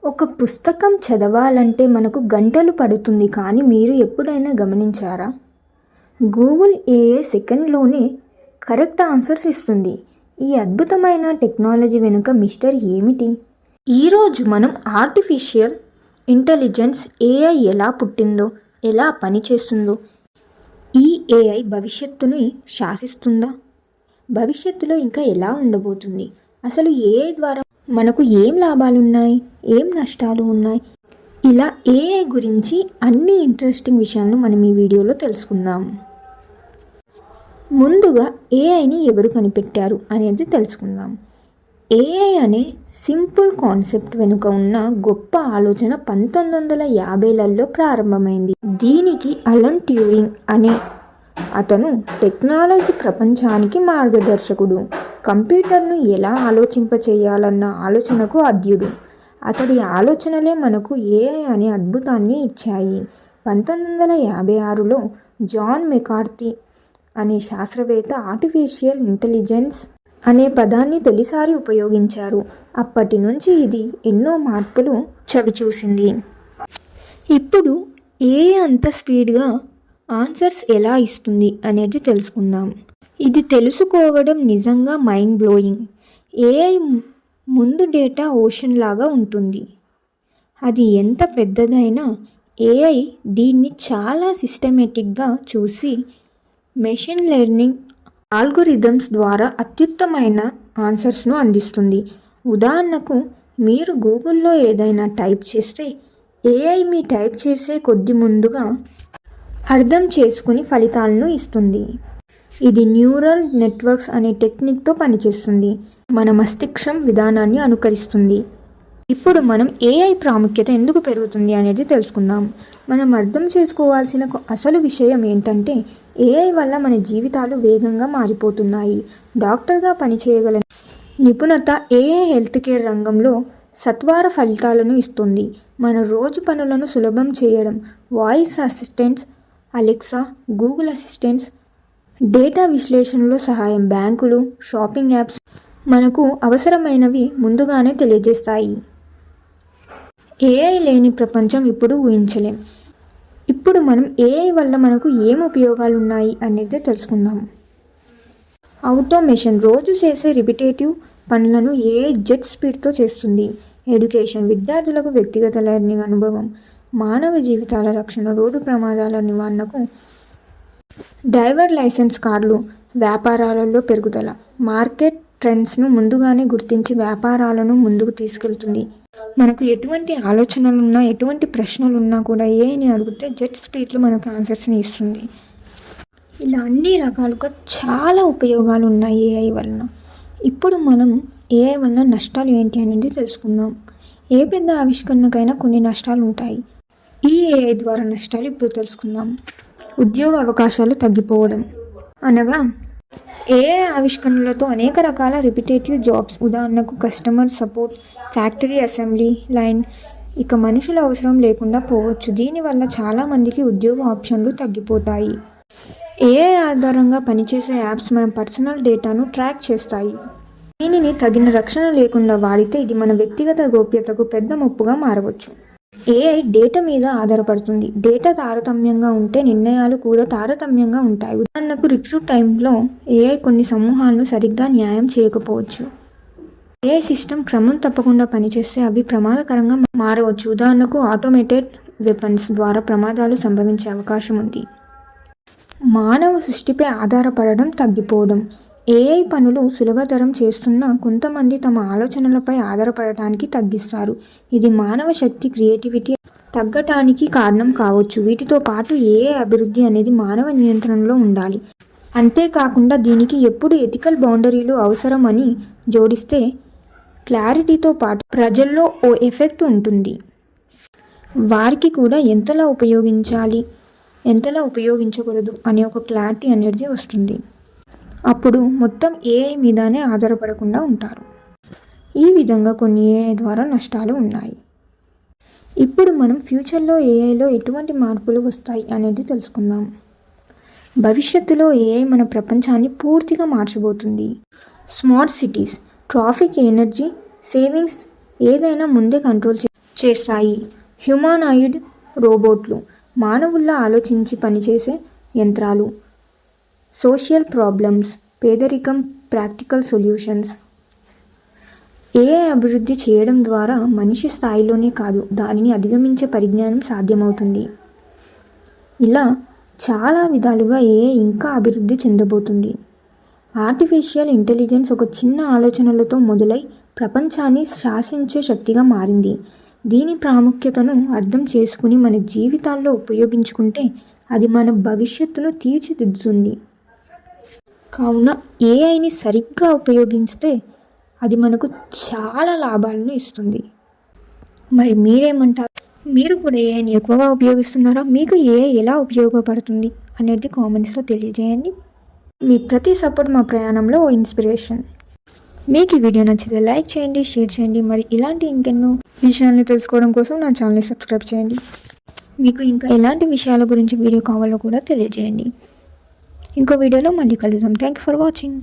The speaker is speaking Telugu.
ఒక పుస్తకం చదవాలంటే మనకు గంటలు పడుతుంది, కానీ మీరు ఎప్పుడైనా గమనించారా? గూగుల్ ఏఐ సెకండ్లోనే కరెక్ట్ ఆన్సర్స్ ఇస్తుంది. ఈ అద్భుతమైన టెక్నాలజీ వెనుక మిస్టర్ ఏమిటి? ఈరోజు మనం ఆర్టిఫిషియల్ ఇంటెలిజెన్స్ ఏఐ ఎలా పుట్టిందో, ఎలా పనిచేస్తుందో, ఈ ఏఐ భవిష్యత్తుని శాసిస్తుందా, భవిష్యత్తులో ఇంకా ఎలా ఉండబోతుంది, అసలు ఏఐ ద్వారా మనకు ఏం లాభాలున్నాయి, ఏం నష్టాలు ఉన్నాయి, ఇలా ఏఐ గురించి అన్ని ఇంట్రెస్టింగ్ విషయాలను మనం ఈ వీడియోలో తెలుసుకుందాం. ముందుగా ఏఐని ఎవరు కనిపెట్టారు అనేది తెలుసుకుందాం. ఏఐ అనే సింపుల్ కాన్సెప్ట్ వెనుక ఉన్న గొప్ప ఆలోచన 1950లలో ప్రారంభమైంది. దీనికి అలన్ ట్యూరింగ్ అనే అతను టెక్నాలజీ ప్రపంచానికి మార్గదర్శకుడు. కంప్యూటర్ను ఎలా ఆలోచింపచేయాలన్న ఆలోచనకు అధ్యుడు. అతడి ఆలోచనలే మనకు ఏఐ అనే అద్భుతాన్ని ఇచ్చాయి. 1956లో జాన్ మెకార్థీ అనే శాస్త్రవేత్త ఆర్టిఫిషియల్ ఇంటెలిజెన్స్ అనే పదాన్ని తొలిసారి ఉపయోగించారు. అప్పటి నుంచి ఇది ఎన్నో మార్పులు చవిచూసింది. ఇప్పుడు ఏఐ అంత స్పీడ్గా ఆన్సర్స్ ఎలా ఇస్తుంది అనేది తెలుసుకుందాం. ఇది తెలుసుకోవడం నిజంగా మైండ్ బ్లోయింగ్. ఏఐ ముందు డేటా ఓషన్ లాగా ఉంటుంది. అది ఎంత పెద్దదైనా ఏఐ దీన్ని చాలా సిస్టమేటిక్గా చూసి మెషిన్ లెర్నింగ్ ఆల్గోరిథమ్స్ ద్వారా అత్యుత్తమైన ఆన్సర్స్ను అందిస్తుంది. ఉదాహరణకు, మీరు గూగుల్లో ఏదైనా టైప్ చేస్తే ఏఐ మీ టైప్ చేసే కొద్ది ముందుగా అర్థం చేసుకుని ఫలితాలను ఇస్తుంది. ఇది న్యూరల్ నెట్వర్క్స్ అనే టెక్నిక్తో పనిచేస్తుంది. మన మస్తిష్కం విధానాన్ని అనుకరిస్తుంది. ఇప్పుడు మనం ఏఐ ప్రాముఖ్యత ఎందుకు పెరుగుతుంది అనేది తెలుసుకుందాం. మనం అర్థం చేసుకోవాల్సిన అసలు విషయం ఏంటంటే, ఏఐ వల్ల మన జీవితాలు వేగంగా మారిపోతున్నాయి. డాక్టర్గా పనిచేయగల నిపుణత ఏఐ హెల్త్ కేర్ రంగంలో సత్వర ఫలితాలను ఇస్తుంది. మన రోజు పనులను సులభం చేయడం, voice assistants, Alexa, Google assistants, data విశ్లేషణలో సహాయం, బ్యాంకులు, షాపింగ్ యాప్స్ మనకు అవసరమైనవి ముందుగానే తెలియజేస్తాయి. ఏఐ లేని ప్రపంచం ఇప్పుడు ఊహించలేం. ఇప్పుడు మనం ఏఐ వల్ల మనకు ఏం ఉపయోగాలు ఉన్నాయి అనేది తెలుసుకుందాం. ఆటోమేషన్, రోజు చేసే రిపిటేటివ్ పనులను ఏఐ జెట్ స్పీడ్తో చేస్తుంది. ఎడ్యుకేషన్, విద్యార్థులకు వ్యక్తిగత లెర్నింగ్ అనుభవం. మానవ జీవితాల రక్షణ, రోడ్డు ప్రమాదాల నివారణకు డ్రైవర్ లైసెన్స్ కార్డులు. వ్యాపారాలలో పెరుగుదల, మార్కెట్ ట్రెండ్స్ను ముందుగానే గుర్తించి వ్యాపారాలను ముందుకు తీసుకెళ్తుంది. మనకు ఎటువంటి ఆలోచనలున్నా, ఎటువంటి ప్రశ్నలున్నా కూడా ఏఐని అడిగితే జెట్ స్పీడ్లో మనకు ఆన్సర్స్ని ఇస్తుంది. ఇలా అన్ని రకాలుగా చాలా ఉపయోగాలు ఉన్నాయి ఏఐ వలన. ఇప్పుడు మనం ఏఐ వలన నష్టాలు ఏంటి అనేది తెలుసుకుందాం. ఏ పెద్ద ఆవిష్కరణకైనా కొన్ని నష్టాలు ఉంటాయి. ఈ ఏఐ ద్వారా నష్టాలు ఇప్పుడు తెలుసుకుందాం. ఉద్యోగ అవకాశాలు తగ్గిపోవడం, అనగా ఏఐ ఆవిష్కరణలతో అనేక రకాల రిపిటేటివ్ జాబ్స్, ఉదాహరణకు customer support, factory assembly line, ఇక మనుషుల అవసరం లేకుండా పోవచ్చు. దీనివల్ల చాలామందికి ఉద్యోగ ఆప్షన్లు తగ్గిపోతాయి. ఏఐ ఆధారంగా పనిచేసే యాప్స్ మన పర్సనల్ డేటాను ట్రాక్ చేస్తాయి. దీనిని తగిన రక్షణ లేకుండా వాడితే ఇది మన వ్యక్తిగత గోప్యతకు పెద్ద ముప్పుగా మారవచ్చు. ఏఐ డేటా మీద ఆధారపడుతుంది. డేటా తారతమ్యంగా ఉంటే నిర్ణయాలు కూడా తారతమ్యంగా ఉంటాయి. ఉదాహరణకు, రిక్రూట్ టైంలో ఏఐ కొన్ని సమూహాలను సరిగ్గా న్యాయం చేయకపోవచ్చు. ఏఐ సిస్టమ్ క్రమం తప్పకుండా పనిచేస్తే అవి ప్రమాదకరంగా మారవచ్చు. ఉదాహరణకు, ఆటోమేటెడ్ వెపన్స్ ద్వారా ప్రమాదాలు సంభవించే అవకాశం ఉంది. మానవ సృష్టిపై ఆధారపడడం తగ్గిపోవడం, ఏఐ పనులు సులభతరం చేస్తున్నా కొంతమంది తమ ఆలోచనలపై ఆధారపడటానికి తగ్గిస్తారు. ఇది మానవ శక్తి, క్రియేటివిటీ తగ్గటానికి కారణం కావచ్చు. వీటితో పాటు ఏఐ అభివృద్ధి అనేది మానవ నియంత్రణలో ఉండాలి. అంతేకాకుండా దీనికి ఎప్పుడు ఎథికల్ బౌండరీలు అవసరం అని జోడిస్తే క్లారిటీతో పాటు ప్రజల్లో ఓ ఎఫెక్ట్ ఉంటుంది. వారికి కూడా ఎంతలా ఉపయోగించాలి, ఎంతలా ఉపయోగించకూడదు అనే ఒక క్లారిటీ అనేది వస్తుంది. అప్పుడు మొత్తం ఏఐ మీదనే ఆధారపడకుండా ఉంటారు. ఈ విధంగా కొన్ని ఏఐ ద్వారా నష్టాలు ఉన్నాయి. ఇప్పుడు మనం ఫ్యూచర్లో ఏఐలో ఎటువంటి మార్పులు వస్తాయి అనేది తెలుసుకుందాం. భవిష్యత్తులో ఏఐ మన ప్రపంచాన్ని పూర్తిగా మార్చబోతుంది. Smart cities, traffic, energy savings ఏదైనా ముందే కంట్రోల్ చేస్తాయి. హ్యూమనాయిడ్ రోబోట్లు మానవుల్లా ఆలోచించి పనిచేసే యంత్రాలు. సోషల్ ప్రాబ్లమ్స్, పేదరికం, ప్రాక్టికల్ సొల్యూషన్స్. ఏఐ అభివృద్ధి చేయడం ద్వారా మనిషి స్థాయిలోనే కాదు, దానిని అధిగమించే పరిజ్ఞానం సాధ్యమవుతుంది. ఇలా చాలా విధాలుగా ఏఐ ఇంకా అభివృద్ధి చెందబోతుంది. ఆర్టిఫిషియల్ ఇంటెలిజెన్స్ ఒక చిన్న ఆలోచనలతో మొదలై ప్రపంచాన్ని శాసించే శక్తిగా మారింది. దీని ప్రాముఖ్యతను అర్థం చేసుకుని మన జీవితాల్లో ఉపయోగించుకుంటే అది మన భవిష్యత్తును తీర్చిదిద్దుతుంది. కావున ఏఐని సరిగ్గా ఉపయోగిస్తే అది మనకు చాలా లాభాలను ఇస్తుంది. మరి మీరేమంటారు? మీరు కూడా ఏఐని ఎక్కువగా ఉపయోగిస్తున్నారా? మీకు ఏఐ ఎలా ఉపయోగపడుతుంది అనేది కామెంట్స్లో తెలియజేయండి. మీ ప్రతి సపోర్ట్ మా ప్రయాణంలో ఓ ఇన్స్పిరేషన్. మీకు ఈ వీడియో నచ్చితే లైక్ చేయండి, షేర్ చేయండి. మరి ఇలాంటి ఇంకెన్నో విషయాలను తెలుసుకోవడం కోసం నా ఛానల్ని సబ్స్క్రైబ్ చేయండి. మీకు ఇంకా ఎలాంటి విషయాల గురించి వీడియో కావాలో కూడా తెలియజేయండి. ఇంకో వీడియోలో మళ్ళీ కలుద్దాం. Thank you for watching.